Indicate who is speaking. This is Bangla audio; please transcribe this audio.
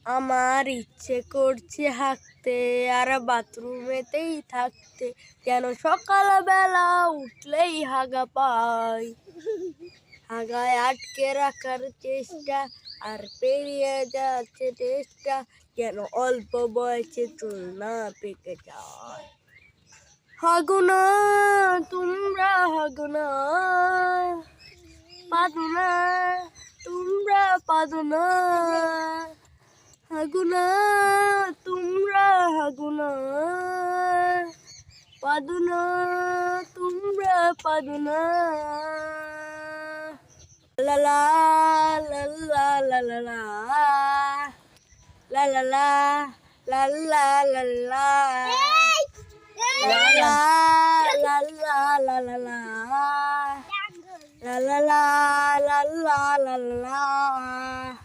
Speaker 1: আমার ইচ্ছে করছে হাঁকতে আর বাথরুমেতেই থাকতে, যেন সকালবেলা উঠলেই হাগা পাই। হাগায় আটকে রাখার চেষ্টা আর পেরিয়ে যাচ্ছে চেষ্টা, যেন অল্প বয়সে চুল না পেকে যায়। হাগুনা তোমরা হাগুনা, পাদুনা তোমরা পাদুনা, হাগুনা তোমরা হাগুনা, পাদুনা তোমরা পাদুনা। লা লা লা লা লা লা লা লা লা লা লা লা লা লা la la la la la la la la la la la la la la